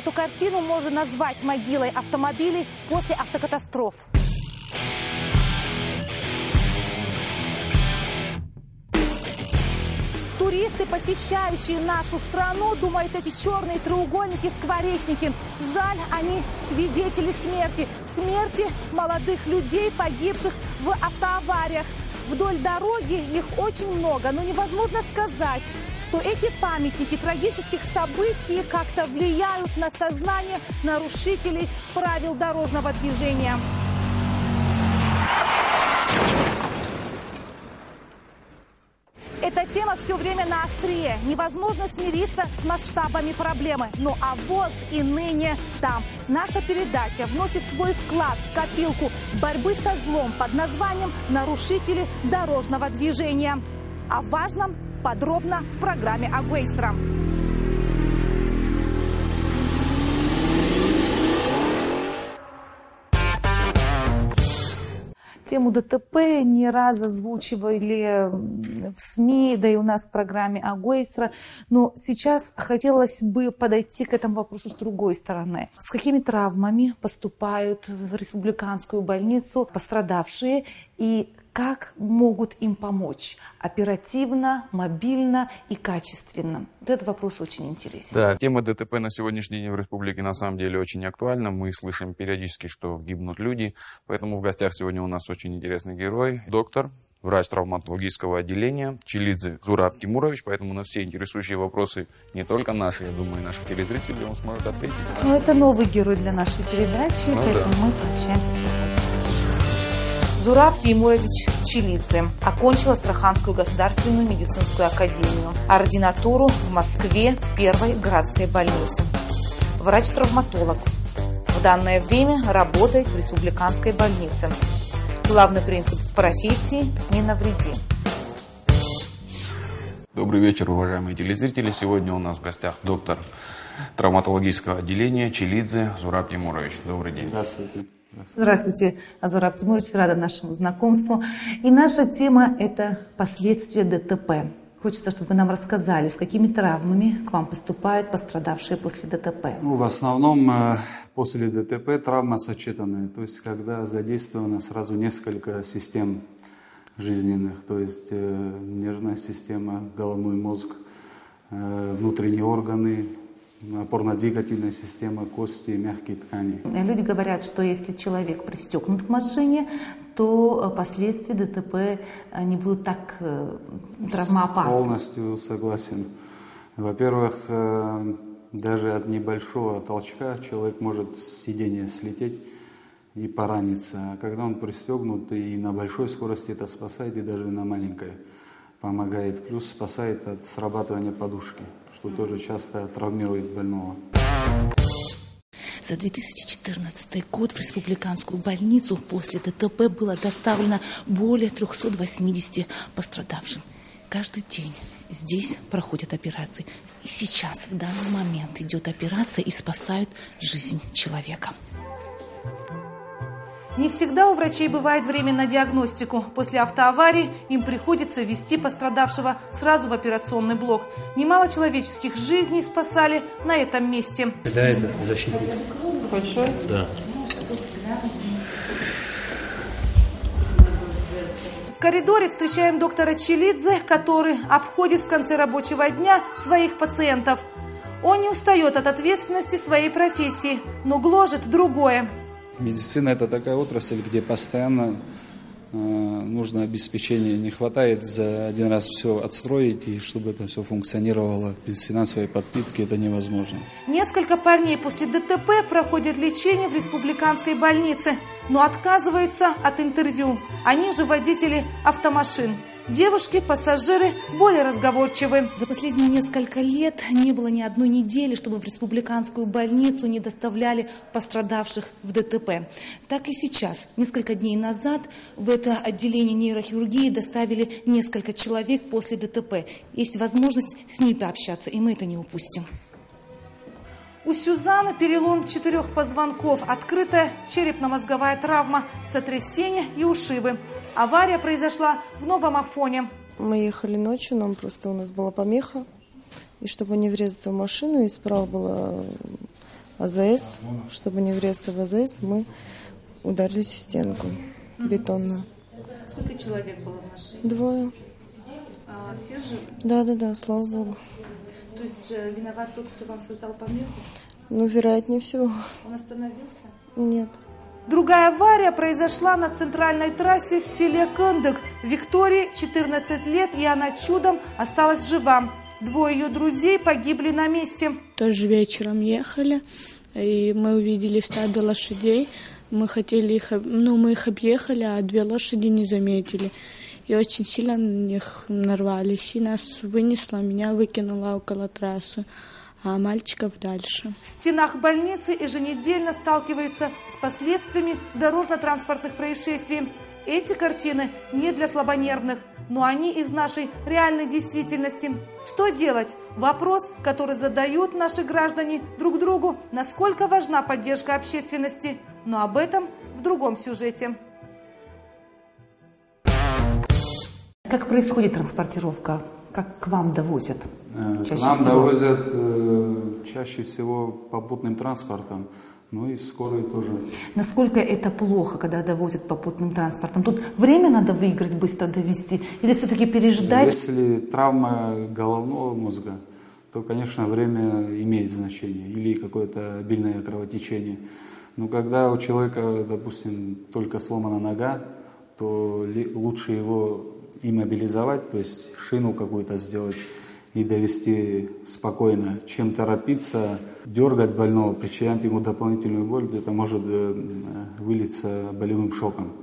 Эту картину можно назвать могилой автомобилей после автокатастроф. Туристы, посещающие нашу страну, думают, эти черные треугольники, скворечники. Жаль, они свидетели смерти. Смерти молодых людей, погибших в автоавариях. Вдоль дороги их очень много, но невозможно сказать, что эти памятники трагических событий как-то влияют на сознание нарушителей правил дорожного движения. Эта тема все время на острие. Невозможно смириться с масштабами проблемы. Но АВОЗ и ныне там. Наша передача вносит свой вклад в копилку борьбы со злом под названием «Нарушители дорожного движения». О важном подробно в программе Агуэйсра. Тему ДТП не раз озвучивали в СМИ, да и у нас в программе Агуэйсра. Но сейчас хотелось бы подойти к этому вопросу с другой стороны. С какими травмами поступают в республиканскую больницу пострадавшие и как могут им помочь оперативно, мобильно и качественно? Вот этот вопрос очень интересен. Да, тема ДТП на сегодняшний день в республике на самом деле очень актуальна. Мы слышим периодически, что гибнут люди. Поэтому в гостях сегодня у нас очень интересный герой, доктор, врач травматологического отделения Челидзе Зураб Тимурович. Поэтому на все интересующие вопросы, не только наши, я думаю, и наших телезрителей, он сможет ответить. Ну, это новый герой для нашей передачи, поэтому мы пообщаемся с тобой. Зураб Тимурович Челидзе окончил Астраханскую государственную медицинскую академию, ординатуру в Москве в Первой городской больнице. Врач-травматолог. В данное время работает в республиканской больнице. Главный принцип профессии – не навреди. Добрый вечер, уважаемые телезрители. Сегодня у нас в гостях доктор травматологического отделения Челидзе Зураб Тимурович. Добрый день. Здравствуйте. Здравствуйте, Зураб Тимурович, рада нашему знакомству. И наша тема – это последствия ДТП. Хочется, чтобы вы нам рассказали, с какими травмами к вам поступают пострадавшие после ДТП. Ну, в основном после ДТП травма сочетанная, то есть когда задействовано сразу несколько систем жизненных, то есть нервная система, головной мозг, внутренние органы, опорно-двигательная система, кости, мягкие ткани. Люди говорят, что если человек пристегнут в машине, то последствия ДТП не будут так травмоопасны. Полностью согласен. Во-первых, даже от небольшого толчка человек может с сиденья слететь и пораниться. А когда он пристегнут, и на большой скорости это спасает, и даже на маленькой помогает. Плюс спасает от срабатывания подушки, что тоже часто травмирует больного. За 2014 год в республиканскую больницу после ДТП было доставлено более 380 пострадавшим. Каждый день здесь проходят операции. И сейчас, в данный момент, идет операция и спасают жизнь человека. Не всегда у врачей бывает время на диагностику. После автоаварии им приходится ввести пострадавшего сразу в операционный блок. Немало человеческих жизней спасали на этом месте. Да, это защитник. Большой? Да. В коридоре встречаем доктора Челидзе, который обходит в конце рабочего дня своих пациентов. Он не устает от ответственности своей профессии, но гложет другое. Медицина – это такая отрасль, где постоянно нужно обеспечение. Не хватает за один раз все отстроить, и чтобы это все функционировало без финансовой подпитки, это невозможно. Несколько парней после ДТП проходят лечение в республиканской больнице, но отказываются от интервью. Они же водители автомашин. Девушки, пассажиры более разговорчивы. За последние несколько лет не было ни одной недели, чтобы в республиканскую больницу не доставляли пострадавших в ДТП. Так и сейчас. Несколько дней назад в это отделение нейрохирургии доставили несколько человек после ДТП. Есть возможность с ними пообщаться, и мы это не упустим. У Сюзанны перелом 4 позвонков, открытая черепно-мозговая травма, сотрясение и ушибы. Авария произошла в Новом Афоне. Мы ехали ночью, у нас была помеха. И чтобы не врезаться в машину, и справа была АЗС. Чтобы не врезаться в АЗС, мы ударились в стенку бетонную. Сколько человек было в машине? 2. А все живы? Да, слава богу. То есть виноват тот, кто вам создал помеху? Ну, вероятнее всего. Он остановился? Нет. Другая авария произошла на центральной трассе в селе Кындык. Виктории 14 лет, и она чудом осталась жива. 2 ее друзей погибли на месте. Тоже вечером ехали, и мы увидели стадо лошадей. Мы хотели их, мы их объехали, а 2 лошади не заметили. И очень сильно на них нарвались. И нас вынесло, меня выкинуло около трассы, а мальчиков дальше. В стенах больницы еженедельно сталкиваются с последствиями дорожно-транспортных происшествий. Эти картины не для слабонервных, но они из нашей реальной действительности. Что делать? Вопрос, который задают наши граждане друг другу. Насколько важна поддержка общественности? Но об этом в другом сюжете. Как происходит транспортировка? Как к вам довозят? К нам довозят чаще всего попутным транспортом, ну и скорые тоже. Насколько это плохо, когда довозят попутным транспортом? Тут время надо выиграть, быстро довести, или все-таки переждать? Если травма головного мозга, то, конечно, время имеет значение, или какое-то обильное кровотечение. Но когда у человека, допустим, только сломана нога, то лучше его иммобилизовать, то есть шину какую-то сделать и довести спокойно, чем торопиться, дергать больного, причинять ему дополнительную боль, это может вылиться болевым шоком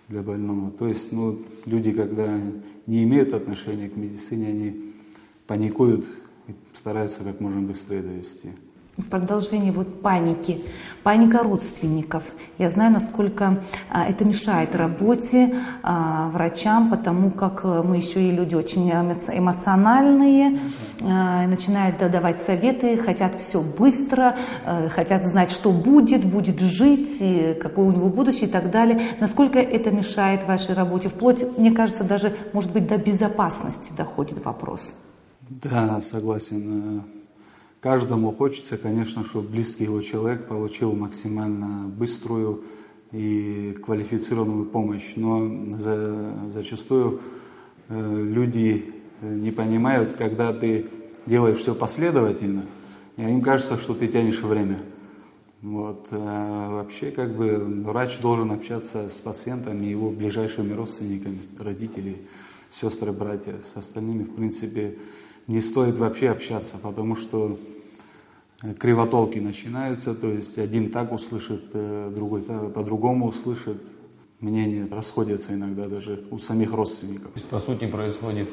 для больного. То есть люди, когда не имеют отношения к медицине, они паникуют и стараются как можно быстрее довести. В продолжении паники, паника родственников. Я знаю, насколько это мешает работе врачам, потому как мы еще и люди очень эмоциональные, начинают давать советы, хотят все быстро, хотят знать, что будет жить, какое у него будущее и так далее. Насколько это мешает вашей работе? Вплоть, мне кажется, даже, может быть, до безопасности доходит вопрос. Да, согласен. Каждому хочется, конечно, чтобы близкий его человек получил максимально быструю и квалифицированную помощь. Но зачастую люди не понимают, когда ты делаешь все последовательно, и им кажется, что ты тянешь время. Вообще, врач должен общаться с пациентом и его ближайшими родственниками, родители, сестры, братья. С остальными, в принципе, не стоит вообще общаться, потому что кривотолки начинаются, то есть один так услышит, другой по-другому услышит. Мнения расходятся иногда даже у самих родственников. По сути, происходит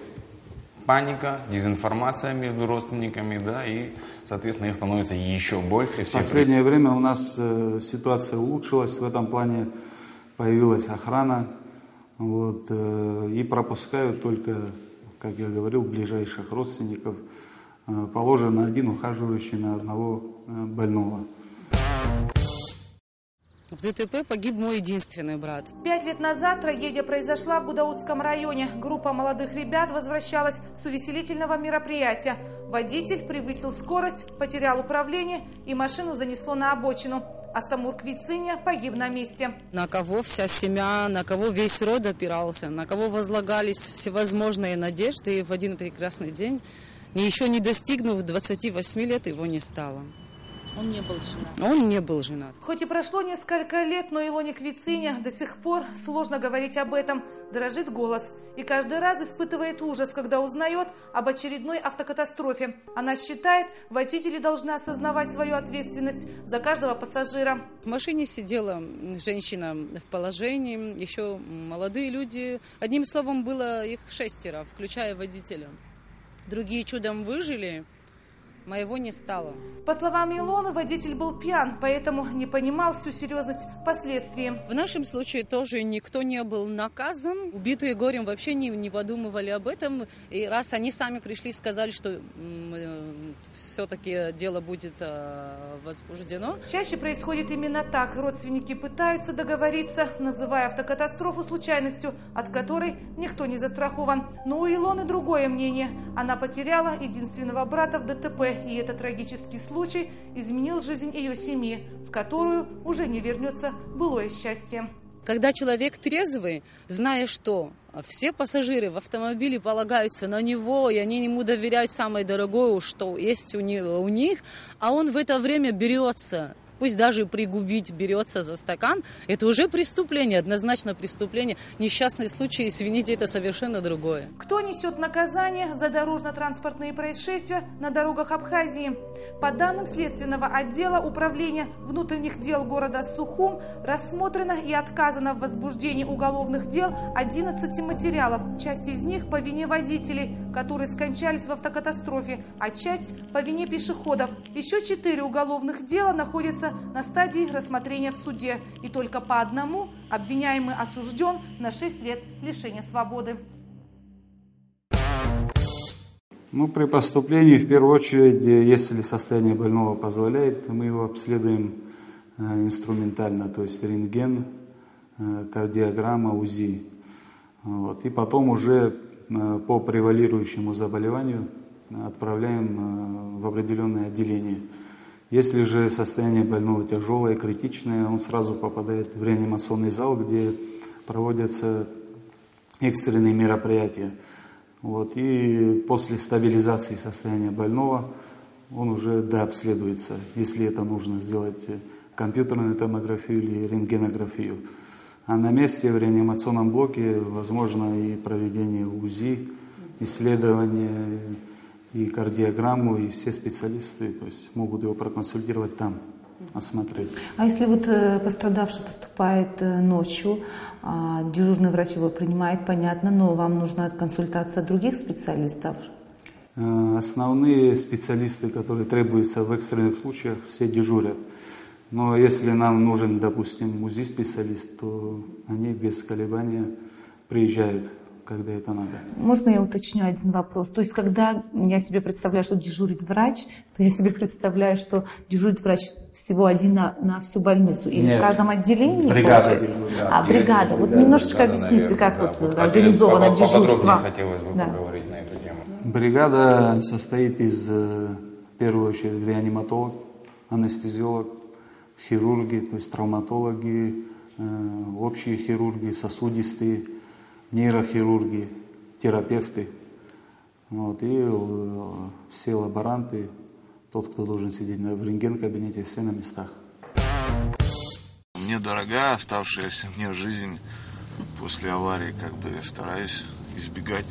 паника, дезинформация между родственниками, и, соответственно, их становится еще больше. В последнее время у нас ситуация улучшилась в этом плане, появилась охрана, и пропускают только, как я говорил, ближайших родственников. Положен один ухаживающий на одного больного. В ДТП погиб мой единственный брат. 5 лет назад трагедия произошла в Гудаутском районе. Группа молодых ребят возвращалась с увеселительного мероприятия. Водитель превысил скорость, потерял управление и машину занесло на обочину. Астамур Квициня погиб на месте. На кого вся семья, на кого весь род опирался, на кого возлагались всевозможные надежды, и в один прекрасный день, еще не достигнув 28 лет, его не стало. Он не был женат? Он не был женат. Хоть и прошло несколько лет, но Илоне Квицине до сих пор сложно говорить об этом. Дрожит голос. И каждый раз испытывает ужас, когда узнает об очередной автокатастрофе. Она считает, водители должны осознавать свою ответственность за каждого пассажира. В машине сидела женщина в положении, еще молодые люди. Одним словом, было их 6, включая водителя. Другие чудом выжили. Моего не стало. По словам Илоны, водитель был пьян, поэтому не понимал всю серьезность последствий. В нашем случае тоже никто не был наказан. Убитые горем вообще не подумывали об этом. И раз они сами пришли и сказали, что все-таки дело будет возбуждено. Чаще происходит именно так. Родственники пытаются договориться, называя автокатастрофу случайностью, от которой никто не застрахован. Но у Илоны другое мнение. Она потеряла единственного брата в ДТП и этот трагический случай изменил жизнь ее семьи, в которую уже не вернется былое счастье. Когда человек трезвый, зная, что все пассажиры в автомобиле полагаются на него, и они ему доверяют самое дорогое, что есть у них, а он в это время берется, пусть даже пригубить, берется за стакан, это уже преступление, однозначно преступление. Несчастный случай, извините, это совершенно другое. Кто несет наказание за дорожно-транспортные происшествия на дорогах Абхазии? По данным Следственного отдела Управления внутренних дел города Сухум, рассмотрено и отказано в возбуждении уголовных дел 11 материалов. Часть из них по вине водителей, которые скончались в автокатастрофе, а часть по вине пешеходов. Еще 4 уголовных дела находятся на стадии рассмотрения в суде, и только по одному обвиняемый осужден на 6 лет лишения свободы. При поступлении, в первую очередь, если состояние больного позволяет, мы его обследуем инструментально, то есть рентген, кардиограмма, УЗИ. И потом уже по превалирующему заболеванию отправляем в определенное отделение. Если же состояние больного тяжелое, критичное, он сразу попадает в реанимационный зал, где проводятся экстренные мероприятия. И после стабилизации состояния больного он уже дообследуется, если это нужно сделать компьютерную томографию или рентгенографию. А на месте в реанимационном блоке возможно и проведение УЗИ, исследование и кардиограмму, и все специалисты, то есть могут его проконсультировать там, осмотреть. А если пострадавший поступает ночью, дежурный врач его принимает, понятно, но вам нужна консультация других специалистов? Основные специалисты, которые требуются в экстренных случаях, все дежурят. Но если нам нужен, допустим, УЗИ-специалист, то они без колебания приезжают, когда это надо. Можно я уточню один вопрос? То есть, когда я себе представляю, что дежурит врач, то я себе представляю, что дежурит врач всего один на всю больницу? Или нет, в каждом отделении? Бригада. Бригада. Немножечко объясните, как организовано дежурство. Поподробнее хотелось бы поговорить на эту тему. Бригада состоит из, в первую очередь, реаниматолог, анестезиолог, хирурги, то есть травматологи, общие хирурги, сосудистые, нейрохирурги, терапевты, и все лаборанты, тот, кто должен сидеть в рентген-кабинете, все на местах. Мне дорога оставшаяся мне жизнь после аварии, стараюсь избегать.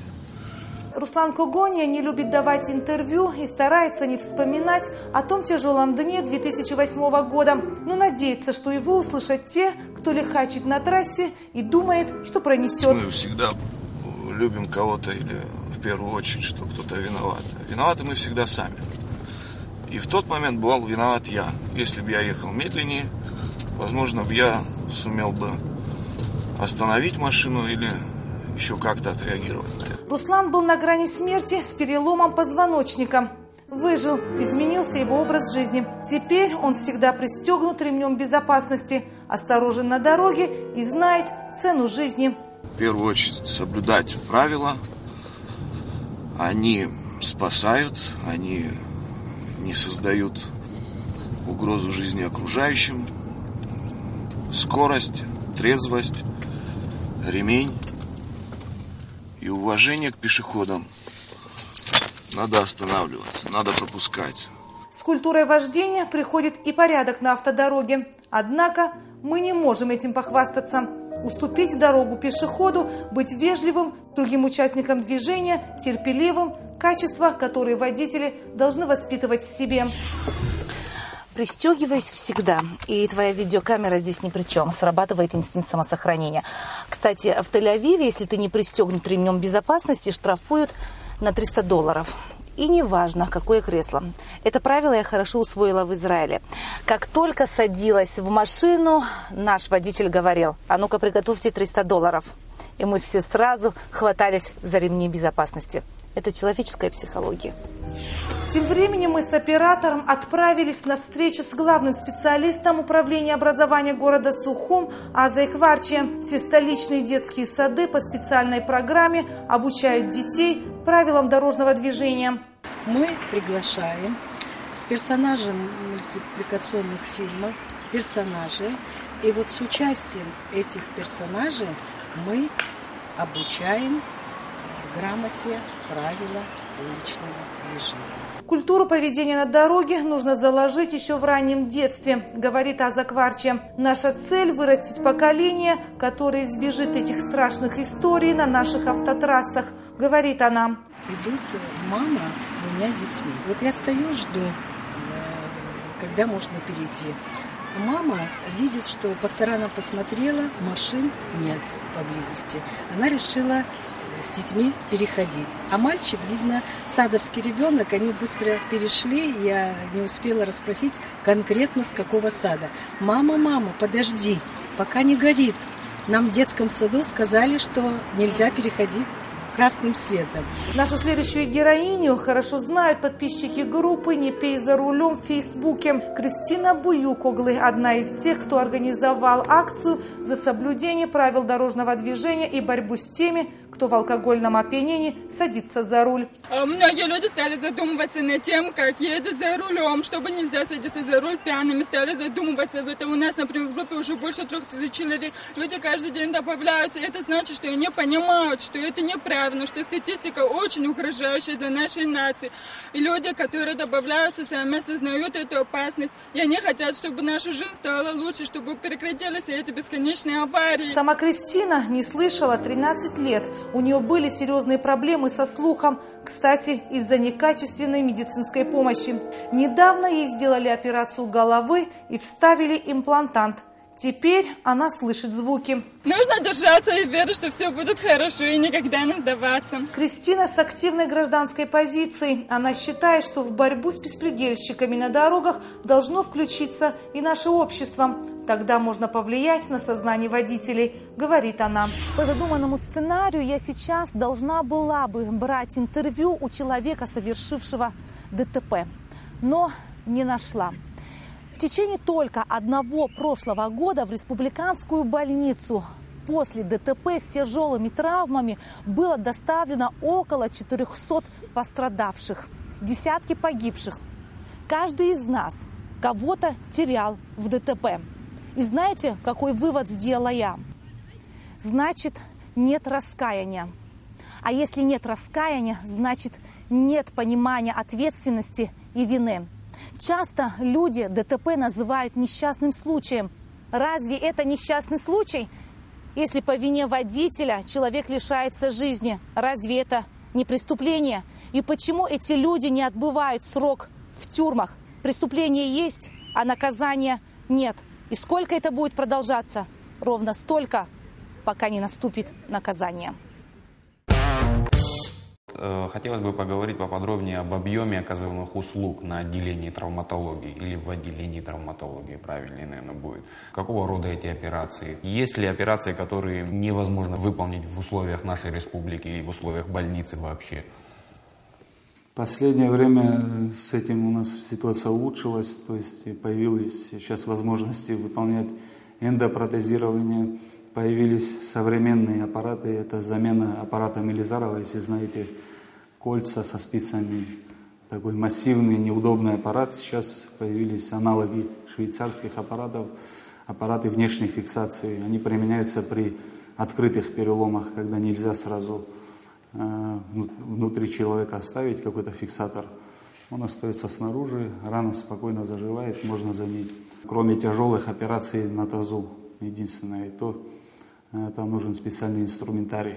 Руслан Когония не любит давать интервью и старается не вспоминать о том тяжелом дне 2008 года, но надеется, что его услышат те, кто лихачит на трассе и думает, что пронесет. Мы всегда любим кого-то или в первую очередь, что кто-то виноват. Виноваты мы всегда сами. И в тот момент был виноват я. Если бы я ехал медленнее, возможно, я сумел бы остановить машину или еще как-то отреагировать на это. Руслан был на грани смерти с переломом позвоночника. Выжил, изменился его образ жизни. Теперь он всегда пристегнут ремнем безопасности, осторожен на дороге и знает цену жизни. В первую очередь соблюдать правила. Они спасают, они не создают угрозу жизни окружающим. Скорость, трезвость, ремень и уважение к пешеходам. Надо останавливаться, надо пропускать. С культурой вождения приходит и порядок на автодороге. Однако мы не можем этим похвастаться. Уступить дорогу пешеходу, быть вежливым другим участникам движения, терпеливым – качества, которые водители должны воспитывать в себе. Пристегиваюсь всегда, и твоя видеокамера здесь ни при чем, срабатывает инстинкт самосохранения. Кстати, в Тель-Авиве, если ты не пристегнут ремнем безопасности, штрафуют на $300. И неважно, какое кресло. Это правило я хорошо усвоила в Израиле. Как только садилась в машину, наш водитель говорил: а ну-ка приготовьте $300. И мы все сразу хватались за ремни безопасности. Это человеческая психология. Тем временем мы с оператором отправились на встречу с главным специалистом управления образования города Сухум Азой Кварчи. Все столичные детские сады по специальной программе обучают детей правилам дорожного движения. Мы приглашаем с персонажем мультипликационных фильмов, персонажей. И вот с участием этих персонажей мы обучаем грамоте правила уличного движения. Культуру поведения на дороге нужно заложить еще в раннем детстве, говорит Аза Кварчи. Наша цель – вырастить поколение, которое избежит этих страшных историй на наших автотрассах, говорит она. Идут мама с 2 детьми. Вот я стою, жду, когда можно перейти. Мама видит, что по сторонам посмотрела, машин нет поблизости. Она решила с детьми переходить. А мальчик, видно, садовский ребенок, они быстро перешли. Я не успела расспросить конкретно с какого сада. Мама, подожди, пока не горит. Нам в детском саду сказали, что нельзя переходить красным светом. Нашу следующую героиню хорошо знают подписчики группы «Не пей за рулем» в Фейсбуке. Кристина Буюкоглы – одна из тех, кто организовал акцию за соблюдение правил дорожного движения и борьбу с теми, кто в алкогольном опьянении садится за руль. Многие люди стали задумываться над тем, как ездить за рулем, чтобы нельзя садиться за руль пьяными, стали задумываться об этом. У нас, например, в группе уже больше 3000 человек. Люди каждый день добавляются. Это значит, что они понимают, что это неправильно, что статистика очень угрожающая для нашей нации. И люди, которые добавляются, сами осознают эту опасность. И они хотят, чтобы наша жизнь стала лучше, чтобы прекратились эти бесконечные аварии. Сама Кристина не слышала 13 лет. У нее были серьезные проблемы со слухом. Кстати, из-за некачественной медицинской помощи. Недавно ей сделали операцию головы и вставили имплантант. Теперь она слышит звуки. Нужно держаться и верить, что все будет хорошо и никогда не сдаваться. Кристина с активной гражданской позицией. Она считает, что в борьбу с беспредельщиками на дорогах должно включиться и наше общество. Тогда можно повлиять на сознание водителей, говорит она. По задуманному сценарию я сейчас должна была бы брать интервью у человека, совершившего ДТП, но не нашла. В течение только одного прошлого года в республиканскую больницу после ДТП с тяжелыми травмами было доставлено около 400 пострадавших, десятки погибших. Каждый из нас кого-то терял в ДТП. И знаете, какой вывод сделала я? Значит, нет раскаяния. А если нет раскаяния, значит, нет понимания ответственности и вины. Часто люди ДТП называют несчастным случаем. Разве это несчастный случай? Если по вине водителя человек лишается жизни, разве это не преступление? И почему эти люди не отбывают срок в тюрьмах? Преступление есть, а наказания нет. И сколько это будет продолжаться? Ровно столько, пока не наступит наказание. Хотелось бы поговорить поподробнее об объеме оказываемых услуг на отделении травматологии или в отделении травматологии, правильнее, наверное, будет. Какого рода эти операции? Есть ли операции, которые невозможно выполнить в условиях нашей республики и в условиях больницы вообще? В последнее время с этим у нас ситуация улучшилась, то есть появились сейчас возможности выполнять эндопротезирование. Появились современные аппараты, это замена аппарата Мелизарова, если знаете, кольца со спицами, такой массивный, неудобный аппарат. Сейчас появились аналоги швейцарских аппаратов, аппараты внешней фиксации. Они применяются при открытых переломах, когда нельзя сразу внутри человека оставить какой-то фиксатор. Он остается снаружи, рана спокойно заживает, можно заменить. Кроме тяжелых операций на тазу, единственное, и то там нужен специальный инструментарий.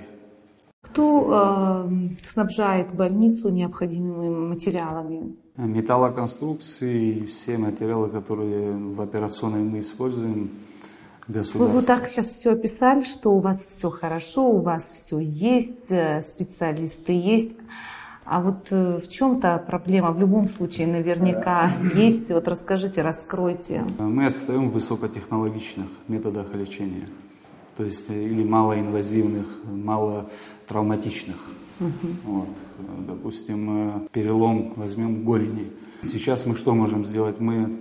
Кто снабжает больницу необходимыми материалами? Металлоконструкции, все материалы, которые в операционной мы используем, государство. Вы вот так сейчас все описали, что у вас все хорошо, у вас все есть, специалисты есть. А вот в чем-то проблема в любом случае наверняка есть. Вот расскажите, раскройте. Мы отстаем в высокотехнологичных методах лечения. То есть или малоинвазивных, малотравматичных. Вот. Допустим, перелом возьмем голени. Сейчас мы что можем сделать? Мы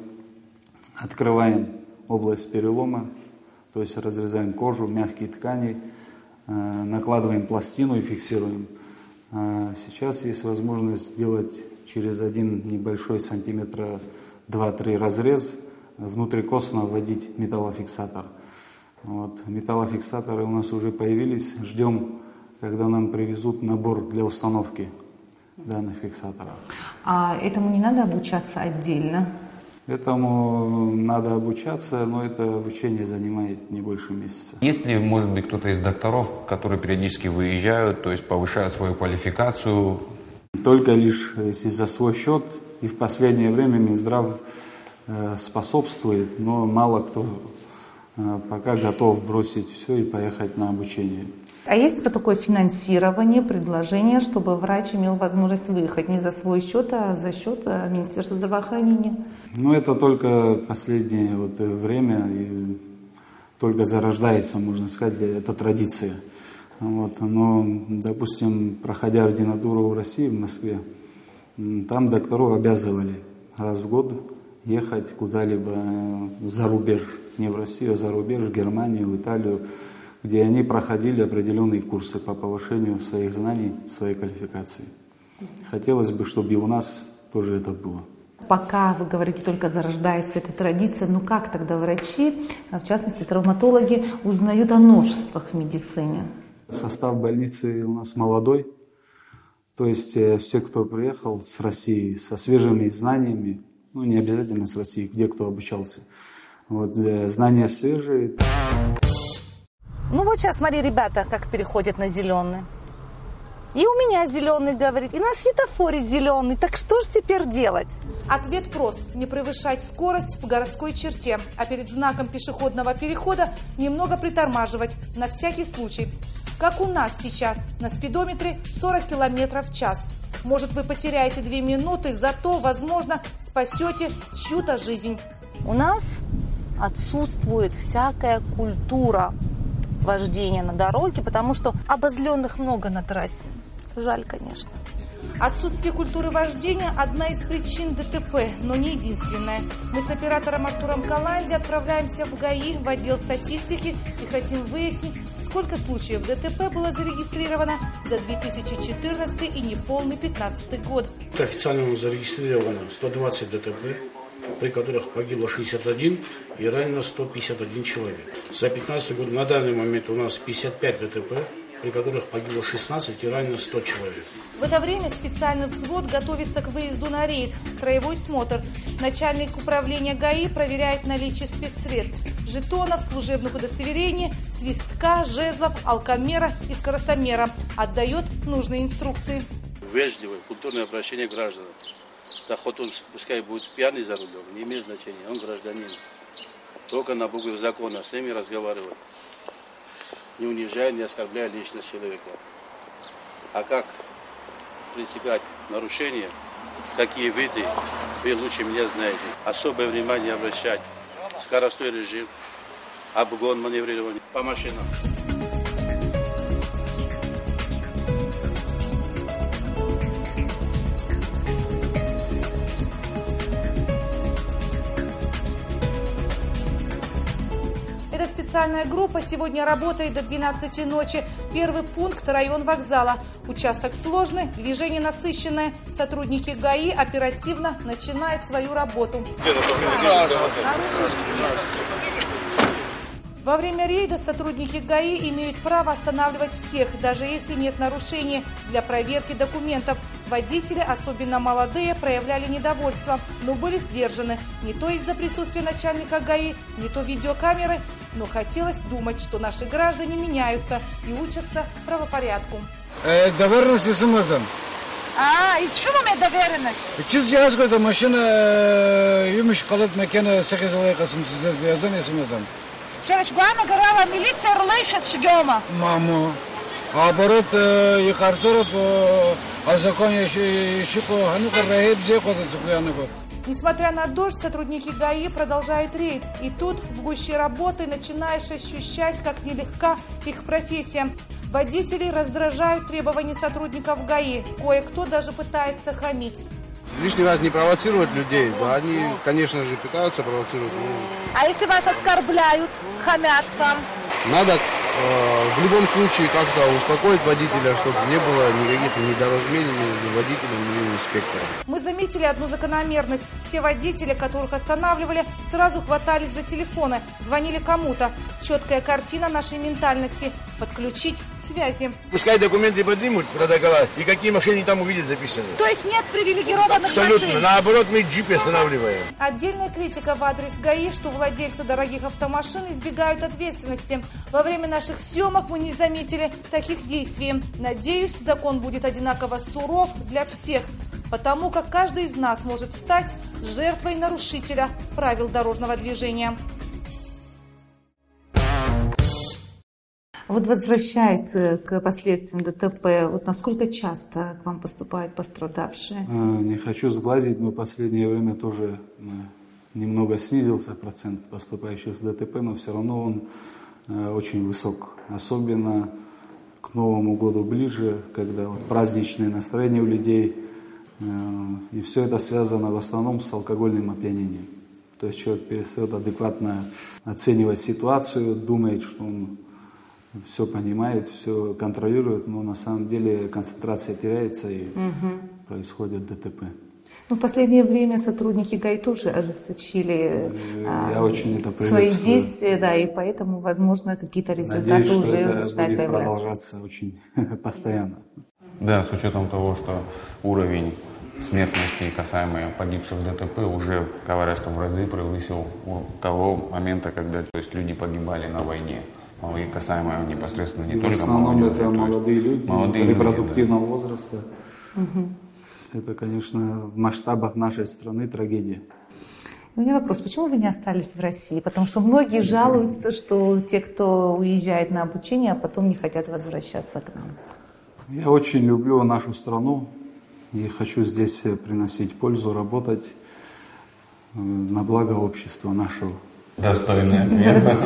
открываем область перелома, то есть разрезаем кожу, мягкие ткани, накладываем пластину и фиксируем. Сейчас есть возможность сделать через один небольшой сантиметра 2-3 разрез внутрикостно вводить металлофиксатор. Вот. Металлофиксаторы у нас уже появились. Ждем, когда нам привезут набор для установки данных фиксаторов. А этому не надо обучаться отдельно? Этому надо обучаться, но это обучение занимает не больше месяца. Есть ли, может быть, кто-то из докторов, которые периодически выезжают, то есть повышают свою квалификацию? Только лишь если за свой счет. И в последнее время Минздрав способствует, но мало кто пока готов бросить все и поехать на обучение. А есть вот такое финансирование, предложение, чтобы врач имел возможность выехать не за свой счет, а за счет Министерства здравоохранения? Ну, это только последнее время, и только зарождается, можно сказать, эта традиция. Вот. Но, допустим, проходя ординатуру в России, в Москве, там докторов обязывали раз в год ехать куда-либо за рубеж. Не в Россию, а за рубеж, в Германию, в Италию, где они проходили определенные курсы по повышению своих знаний, своей квалификации. Хотелось бы, чтобы и у нас тоже это было. Пока, вы говорите, только зарождается эта традиция, но как тогда врачи, в частности травматологи, узнают о новшествах в медицине? Состав больницы у нас молодой, то есть все, кто приехал с России, со свежими знаниями, ну не обязательно с России, где кто обучался, вот, знания свежие. Ну вот сейчас, смотри, ребята, как переходят на зеленый. И у меня зеленый, говорит, и на светофоре зеленый. Так что же теперь делать? Ответ прост. Не превышать скорость в городской черте, а перед знаком пешеходного перехода немного притормаживать, на всякий случай. Как у нас сейчас, на спидометре 40 км в час. Может, вы потеряете 2 минуты, зато, возможно, спасете чью-то жизнь. У нас отсутствует всякая культура вождения на дороге, потому что обозленных много на трассе. Жаль, конечно. Отсутствие культуры вождения – одна из причин ДТП, но не единственная. Мы с оператором Артуром Каланди отправляемся в ГАИ, в отдел статистики и хотим выяснить, сколько случаев ДТП было зарегистрировано за 2014 и неполный 2015 год. Официально зарегистрировано 120 ДТП, при которых погибло 61 и ранено 151 человек. За 2015 год на данный момент у нас 55 ДТП, при которых погибло 16 и ранено 100 человек. В это время специальный взвод готовится к выезду на рейд, строевой смотр. Начальник управления ГАИ проверяет наличие спецсредств, жетонов, служебных удостоверений, свистка, жезлов, алкомера и скоростомера. Отдает нужные инструкции. Вежливое, культурное обращение к гражданам. Да хоть он, пускай будет пьяный за рулем, не имеет значения, он гражданин. Только на букве закона с ними разговаривать, не унижая, не оскорбляя личность человека. А как пресекать нарушения, какие виды, вы лучше меня знаете. Особое внимание обращать, скоростной режим, обгон, маневрирование по машинам. Эта специальная группа сегодня работает до 12 ночи. Первый пункт – район вокзала. Участок сложный, движение насыщенное. Сотрудники ГАИ оперативно начинают свою работу. Во время рейда сотрудники ГАИ имеют право останавливать всех, даже если нет нарушений, для проверки документов. Водители, особенно молодые, проявляли недовольство, но были сдержаны. Не то из-за присутствия начальника ГАИ, не то видеокамеры, но хотелось думать, что наши граждане меняются и учатся правопорядку. Доверенность исымазан. Из чего мне доверенность? Чиз жаз какой-то машина, юмиш қалат мекена сахизалай қасым сіздер биязан исымазан. Шереш Гуана говорила, милиция рулейшет шгема. Маму. А оборот их Артуров о законе Шико Ханука Рахиб Зекота Цукляныгот. Несмотря на дождь, сотрудники ГАИ продолжают рейд. И тут, в гуще работы, начинаешь ощущать, как нелегка их профессия. Водители раздражают требования сотрудников ГАИ. Кое-кто даже пытается хамить. Лишний раз не провоцировать людей, да, они, конечно же, пытаются провоцировать. А если вас оскорбляют, хамят там? Надо в любом случае как-то успокоить водителя, чтобы не было никаких недоразумений между водителем и инспектором. Мы заметили одну закономерность. Все водители, которых останавливали, сразу хватались за телефоны, звонили кому-то. Четкая картина нашей ментальности. Подключить связи. Пускай документы поднимут, протокола, и какие машины там увидят записаны. То есть нет привилегированных Абсолютно. машин? Наоборот, мы джипы останавливаем. Отдельная критика в адрес ГАИ, что владельцы дорогих автомашин избегают ответственности. Во время наших съемок мы не заметили таких действий. Надеюсь, закон будет одинаково суров для всех, потому как каждый из нас может стать жертвой нарушителя правил дорожного движения. Вот возвращаясь к последствиям ДТП, вот насколько часто к вам поступают пострадавшие? Не хочу сглазить, но в последнее время тоже немного снизился процент поступающих с ДТП, но все равно он очень высок. Особенно к Новому году ближе, когда вот праздничное настроение у людей. И все это связано в основном с алкогольным опьянением. То есть человек перестает адекватно оценивать ситуацию, думает, что он все понимает, все контролирует, но на самом деле концентрация теряется и происходит ДТП. Ну, в последнее время сотрудники ГАИ тоже ожесточили свои действия, да, и поэтому, возможно, какие-то результаты. Надеюсь, уже что это начинают будет появляться. продолжаться очень постоянно. Да, с учетом того, что уровень смертности, касаемый погибших в ДТП, уже, говоря, что в разы превысил того момента, когда люди погибали на войне. И касаемо непосредственно не только молодежи. Это молодые люди, репродуктивного возраста. Это, конечно, в масштабах нашей страны трагедия. У меня вопрос, почему вы не остались в России? Потому что многие жалуются, что те, кто уезжает на обучение, а потом не хотят возвращаться к нам. Я очень люблю нашу страну и хочу здесь приносить пользу, работать на благо общества нашего. Достойный ответ.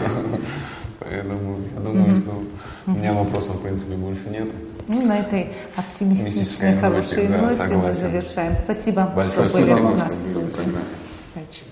Поэтому я думаю, что у меня вопросов, в принципе, больше нет. Ну, на этой оптимистичной, хорошей ноте мы завершаем. Спасибо, что были у нас в студии. Удачи.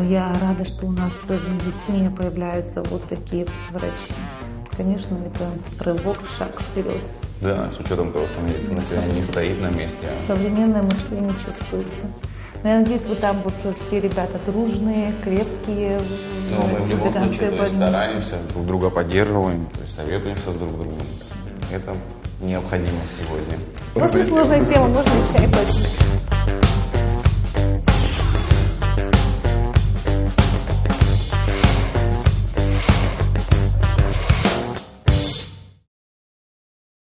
Я рада, что у нас в медицине появляются вот такие вот врачи. Конечно, это рывок, шаг вперед. Да, с учетом того, что медицина сегодня не стоит на месте. Современное мышление чувствуется. Но я надеюсь, вы там вот все ребята дружные, крепкие. Ну, мы в любом случае стараемся, друг друга поддерживаем, то есть советуемся с друг другом. Это необходимость сегодня. После сложной темы можно чай попить.